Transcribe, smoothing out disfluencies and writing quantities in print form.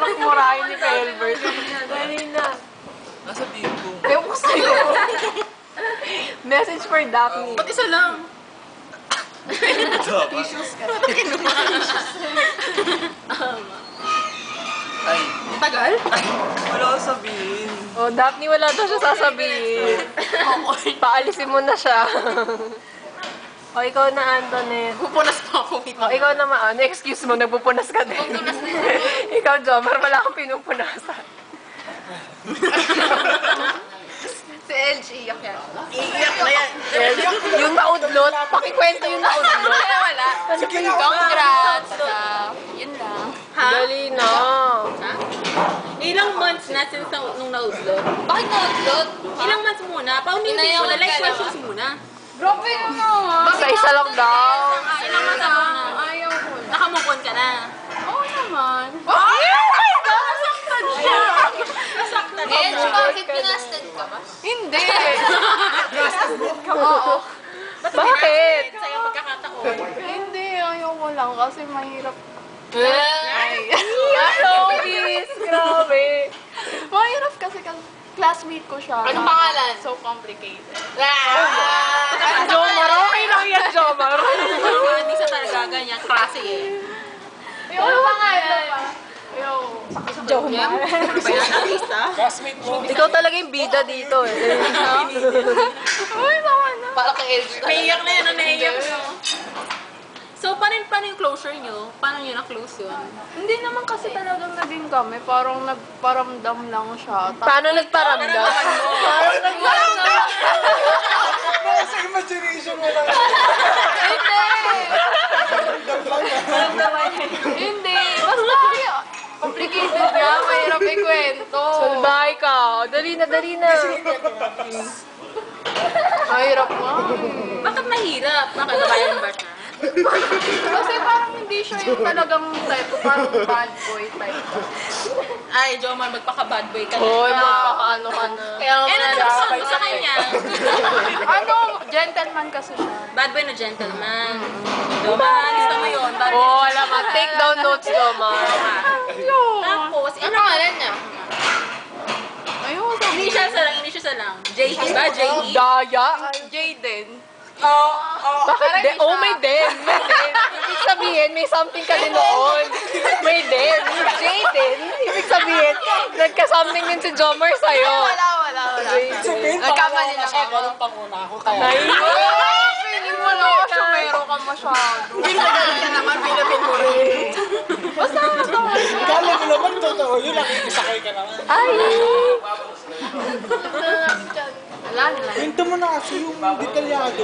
Parang murahin ni Pelbert. Dali na. Nasa tipo. Ewan ko sa'yo. Message for Daphne. Ba't isa lang? Tissues ka. Ay. Tagal? Wala ko sabihin. Oh, Daphne, wala daw siya sasabihin. Paalisin mo na siya. O, ikaw na, Antoinette. Pupunas pa ako. O, ikaw na, excuse mo, nagpupunas ka din. Ikaw, Jomar, wala kang pinupunasan. Si LG, iyak yan. Iiyak na yan. Yung naudlot, pakikwento yung naudlot. Kaya wala. Congrats. Yun lang. Ha? Dali na. Ha? Ilang months na since nung na-upload? Bakit na-upload? Ilang months muna? Paunin mo na, like questions muna. Grabe yun na. Sa isa lang daw. Ilang months na muna? Ayaw ko. Nakamukon ka na. Oo naman. Nasaktan siya! Nasaktan siya. Bakit pinasted ka ba? Hindi. Oo. Bakit? Sa'yo pagkakataon. Hindi, ayaw ko lang kasi mahirap. Showbiz! Grabe! Mahirap kasi classmate ko siya. Anong pangalan? So complicated. Jomar, okay lang yan, Jomar. Hindi sa talaga ganyan. Klase eh. Ano pangalan pa? Jomar. Ano ba yan? Artista? Classmate mo. Ikaw talaga yung bida dito eh. Uy, sama na. Para kay LG. Naiyak na yan. Naiyak na. So, paano yung closure nyo? Paano nyo na-close yun? Hindi naman kasi talagang naging kami. Parang nagparamdam lang siya. Paano nagparamdam? Parang nagparamdam. Sa imagination mo lang. Hindi. Basta complicated nga. Mahirap ikwento. Salbahay ka. Dali na, dali na. Mahirap nga. Bakit mahirap? Bakit nabayan ba siya? Kasi parang hindi siya yung talagang type ko. Parang bad boy type. Ay, Jomar, magpaka-bad boy ka na. Hoy, magpakaano ka na. Kaya nga Ano nagustuhan mo sa kanya? Gentleman kasi siya. Bad boy na gentleman. Jomar, lista mo yun. Bad boy. Oo, alam mo. Take down notes, Jomar. Tapos, ano pangalan niya? Ayun, Initials na lang. JP ba? JE? Daya? Jaden. Bakit? Oh, may den. May den. Ibig sabihin, may something ka din noon. May den. Jaden. Ibig sabihin, nagka-something din si Jomar sa'yo. Wala. Nagkamali lang ako. Walang panguna ako kaya. Feeling mo lang ako sumero ka masyado. Ginagalit ka naman, pinapin mo rin. Basta matawa siya. Kala mo naman totoo yun. Nakikisakay ka naman. Ay! Wala nila. Kwento mo na kasi yung detalyado.